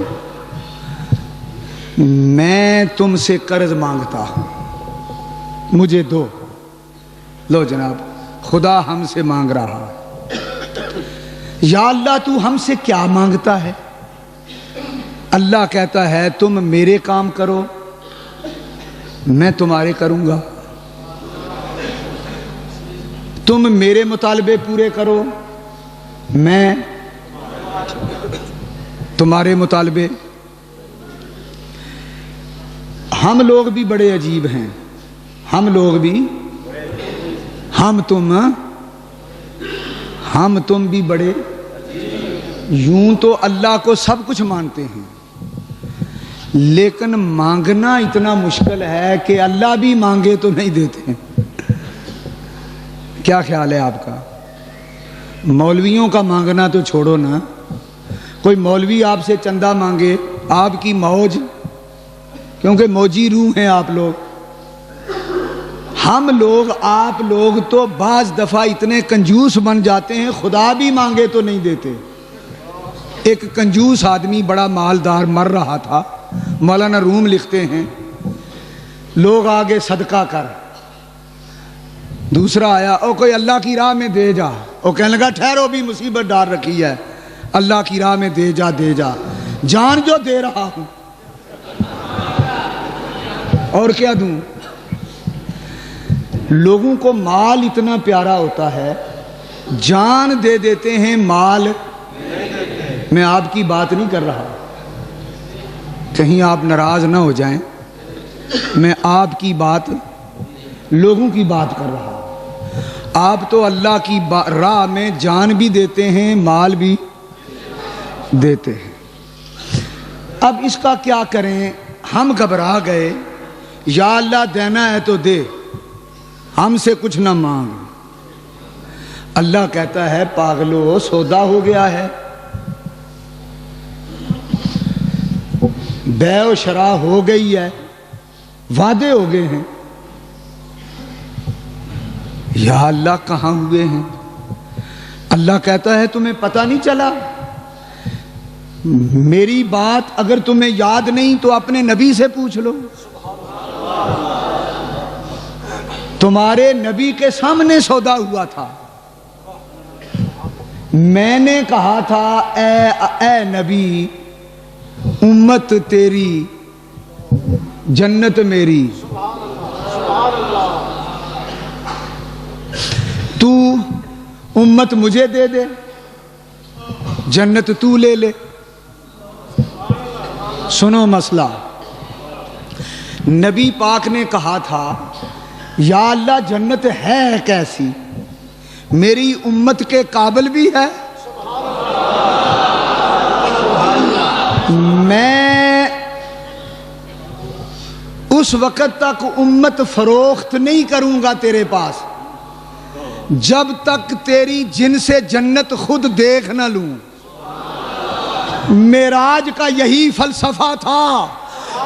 Speaker 1: میں تم سے قرض مانگتا ہوں, مجھے دو. لو جناب, خدا ہم سے مانگ رہا ہے. یا اللہ تو ہم سے کیا مانگتا ہے؟ اللہ کہتا ہے تم میرے کام کرو میں تمہارے کروں گا, تم میرے مطالبے پورے کرو میں تمہارے مطالبے. ہم لوگ بھی بڑے عجیب ہیں, ہم لوگ بھی, ہم تم بھی بڑے, یوں تو اللہ کو سب کچھ مانتے ہیں, لیکن مانگنا اتنا مشکل ہے کہ اللہ بھی مانگے تو نہیں دیتے. کیا خیال ہے آپ کا؟ مولویوں کا مانگنا تو چھوڑو نا, کوئی مولوی آپ سے چندہ مانگے, آپ کی موج, کیونکہ موجی روح ہیں آپ لوگ, ہم لوگ آپ لوگ تو بعض دفعہ اتنے کنجوس بن جاتے ہیں خدا بھی مانگے تو نہیں دیتے. ایک کنجوس آدمی بڑا مالدار مر رہا تھا. مولانا روم لکھتے ہیں لوگ آگے صدقہ کر, دوسرا آیا او کوئی اللہ کی راہ میں دے جا, وہ کہنے لگا ٹھہرو بھی مصیبت ڈال رکھی ہے, اللہ کی راہ میں دے جا دے جا, جان جو دے رہا ہوں اور کیا دوں. لوگوں کو مال اتنا پیارا ہوتا ہے, جان دے دیتے ہیں مال. میں آپ کی بات نہیں کر رہا, کہیں آپ ناراض نہ ہو جائیں, میں آپ کی بات لوگوں کی بات کر رہا ہوں. آپ تو اللہ کی راہ میں جان بھی دیتے ہیں مال بھی دیتے ہیں. اب اس کا کیا کریں؟ ہم گھبرا گئے, یا اللہ دینا ہے تو دے, ہم سے کچھ نہ مانگ. اللہ کہتا ہے پاگلو سودا ہو گیا ہے, بیع و شراء ہو گئی ہے, وعدے ہو گئے ہیں. یا اللہ کہاں ہوئے ہیں؟ اللہ کہتا ہے تمہیں پتہ نہیں چلا؟ میری بات اگر تمہیں یاد نہیں تو اپنے نبی سے پوچھ لو. تمہارے نبی کے سامنے سودا ہوا تھا. میں نے کہا تھا اے نبی امت تیری جنت میری, تو امت مجھے دے دے جنت تو لے لے. سنو مسئلہ, نبی پاک نے کہا تھا یا اللہ جنت ہے کیسی, میری امت کے قابل بھی ہے. میں اس وقت تک امت فروخت نہیں کروں گا تیرے پاس جب تک تیری جن سے جنت خود دیکھ نہ لوں. معراج کا یہی فلسفہ تھا.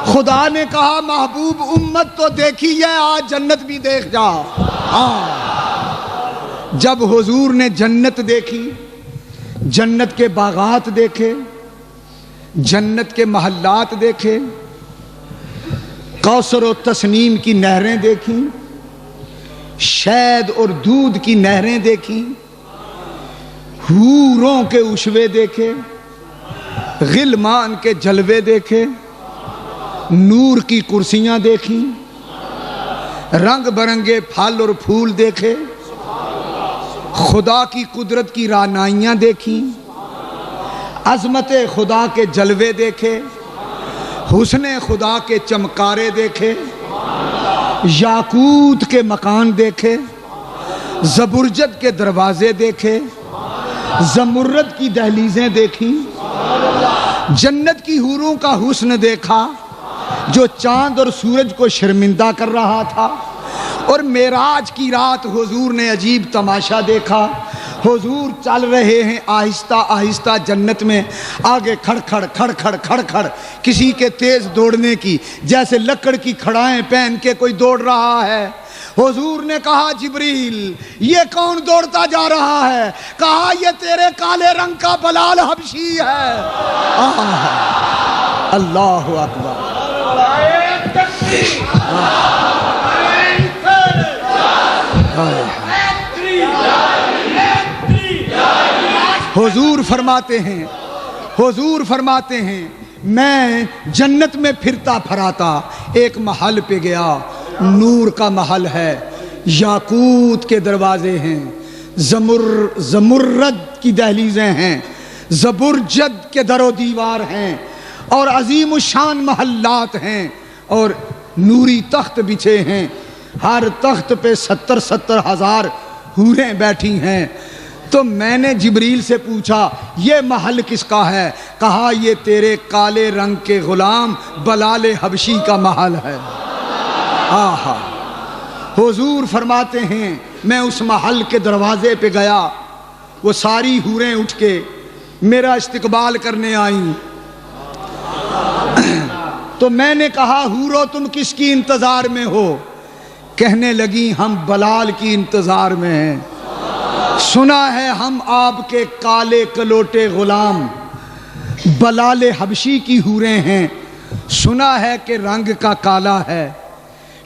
Speaker 1: خدا نے کہا محبوب امت تو دیکھی ہے, آج جنت بھی دیکھ جا. جب حضور نے جنت دیکھی, جنت کے باغات دیکھے, جنت کے محلات دیکھے, کوثر و تسنیم کی نہریں دیکھیں, شہد اور دودھ کی نہریں دیکھیں, حوروں کے عشوے دیکھے, غلمان کے جلوے دیکھے, نور کی کرسیاں دیکھیں, رنگ برنگے پھل اور پھول دیکھے, خدا کی قدرت کی رعنائیاں دیکھیں, عظمت خدا کے جلوے دیکھے, حسن خدا کے چمکارے دیکھے, یاقوت کے مکان دیکھے, زبرجد کے دروازے دیکھے, زمرد کی دہلیزیں دیکھیں, جنت کی حوروں کا حسن دیکھا جو چاند اور سورج کو شرمندہ کر رہا تھا. اور معراج کی رات حضور نے عجیب تماشا دیکھا. حضور چل رہے ہیں آہستہ آہستہ جنت میں, آگے کھڑ کھڑ کھڑ کھڑ کھڑ کھڑ, کسی کے تیز دوڑنے کی جیسے لکڑ کی کھڑائیں پہن کے کوئی دوڑ رہا ہے. حضور نے کہا جبریل یہ کون دوڑتا جا رہا ہے؟ کہا یہ تیرے کالے رنگ کا بلال حبشی ہے. اللہ اکبر. حضور فرماتے ہیں میں جنت میں پھرتا پھراتا ایک محل پہ گیا, نور کا محل ہے, یاقوت کے دروازے ہیں, زمرد کی دہلیزیں ہیں, زبرجد کے در و دیوار ہیں, اور عظیم الشان محلات ہیں, اور نوری تخت بچھے ہیں. ہر تخت پہ 70 ہزار حوریں بیٹھی ہیں. تو میں نے جبریل سے پوچھا یہ محل کس کا ہے؟ کہا یہ تیرے کالے رنگ کے غلام بلال حبشی کا محل ہے. آہا. حضور فرماتے ہیں میں اس محل کے دروازے پہ گیا, وہ ساری حوریں اٹھ کے میرا استقبال کرنے آئیں. تو میں نے کہا حورو تم کس کی انتظار میں ہو؟ کہنے لگی ہم بلال کی انتظار میں ہیں، سنا ہے ہم آپ کے کالے کلوٹے غلام بلال حبشی کی حوریں ہیں، سنا ہے کہ رنگ کا کالا ہے۔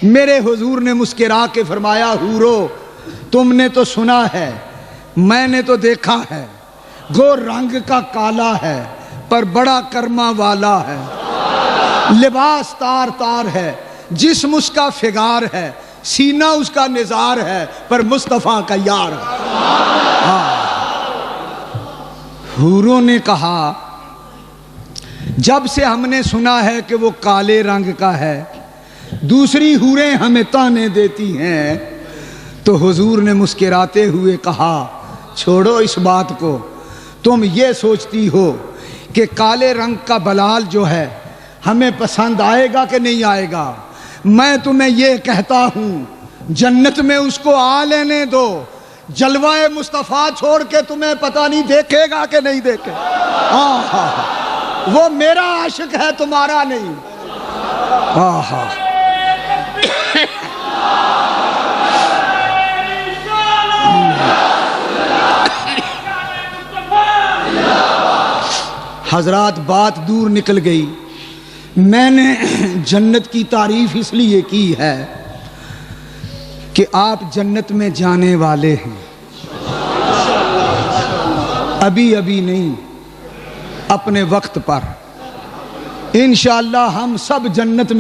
Speaker 1: میرے حضور نے مسکرا کے فرمایا حورو تم نے تو سنا ہے، میں نے تو دیکھا ہے، گو رنگ کا کالا ہے پر بڑا کرما والا ہے، لباس تار تار ہے، جسم اس کا فگار ہے، سینہ اس کا نزار ہے پر مصطفیٰ کا یار ہے۔ حوروں نے کہا جب سے ہم نے سنا ہے کہ وہ کالے رنگ کا ہے، دوسری حوریں ہمیں تانے دیتی ہیں، تو حضور نے مسکراتے ہوئے کہا چھوڑو اس بات کو، تم یہ سوچتی ہو کہ کالے رنگ کا بلال جو ہے ہمیں پسند آئے گا کہ نہیں آئے گا، میں تمہیں یہ کہتا ہوں جنت میں اس کو آ لینے دو، جلوہ مصطفیٰ چھوڑ کے تمہیں پتہ نہیں دیکھے گا کہ نہیں دیکھے، وہ میرا عاشق ہے تمہارا نہیں۔ حضرات بات دور نکل گئی، میں نے جنت کی تعریف اس لیے کی ہے کہ آپ جنت میں جانے والے ہیں، ابھی نہیں، اپنے وقت پر انشاءاللہ ہم سب جنت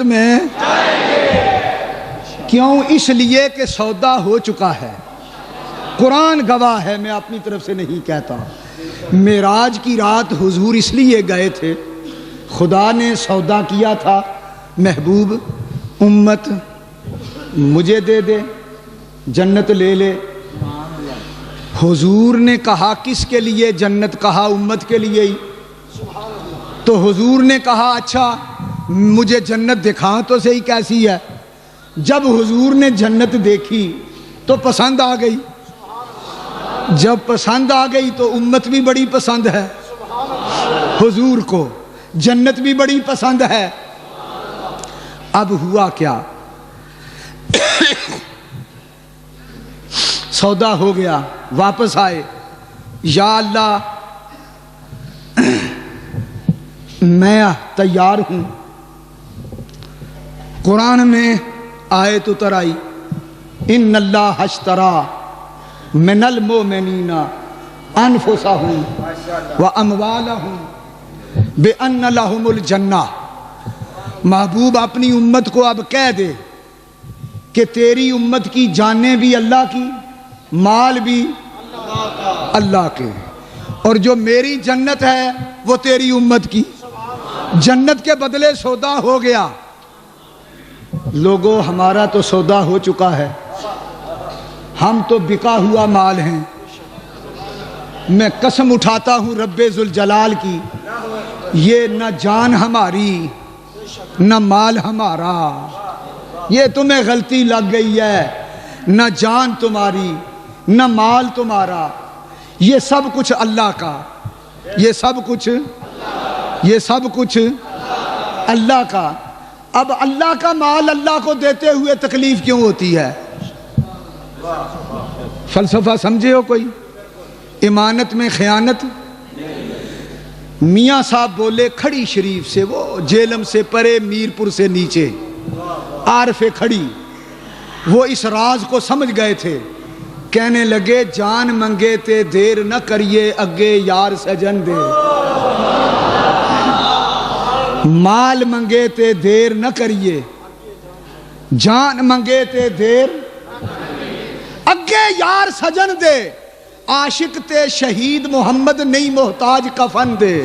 Speaker 1: میں کیوں؟ اس لیے کہ سودا ہو چکا ہے، قرآن گواہ ہے، میں اپنی طرف سے نہیں کہتا۔ معراج کی رات حضور اس لیے گئے تھے، خدا نے سودا کیا تھا، محبوب امت مجھے دے دے، جنت لے لے۔ حضور نے کہا کس کے لیے جنت؟ کہا امت کے لیے ہی۔ تو حضور نے کہا اچھا مجھے جنت دکھا تو صحیح کیسی ہے۔ جب حضور نے جنت دیکھی تو پسند آ گئی، جب پسند آ گئی تو امت بھی بڑی پسند ہے حضور کو، جنت بھی بڑی پسند ہے۔ اب ہوا کیا؟ سودا ہو گیا، واپس آئے، یا اللہ میں تیار ہوں۔ قرآن میں آیت اتر آئی، ان اللہ اشتری من المؤمنین انفسہم واموالہم بان لہم الجنہ۔ محبوب اپنی امت کو اب کہہ دے کہ تیری امت کی جانیں بھی اللہ کی، مال بھی اللہ کے، اور جو میری جنت ہے وہ تیری امت کی۔ جنت کے بدلے سودا ہو گیا۔ لوگوں ہمارا تو سودا ہو چکا ہے، ہم تو بکا ہوا مال ہیں۔ میں قسم اٹھاتا ہوں رب ذوالجلال کی، یہ نہ جان ہماری نہ مال ہمارا، یہ تمہیں غلطی لگ گئی ہے، نہ جان تمہاری نہ مال تمہارا، یہ سب کچھ اللہ کا، یہ سب کچھ اللہ کا۔ اب اللہ کا مال اللہ کو دیتے ہوئے تکلیف کیوں ہوتی ہے؟ فلسفہ سمجھے ہو کوئی؟ امانت میں خیانت؟ میاں صاحب بولے کھڑی شریف سے، وہ جیلم سے پرے میرپور سے نیچے عارف کھڑی، وہ اس راز کو سمجھ گئے تھے، کہنے لگے جان منگے تے دیر نہ کریے، اگے یار سجن دے۔ مال منگے تے دیر نہ کریے، جان منگے تے دیر اگے یار سجن دے، عاشق تے شہید محمد نہیں محتاج کفن دے۔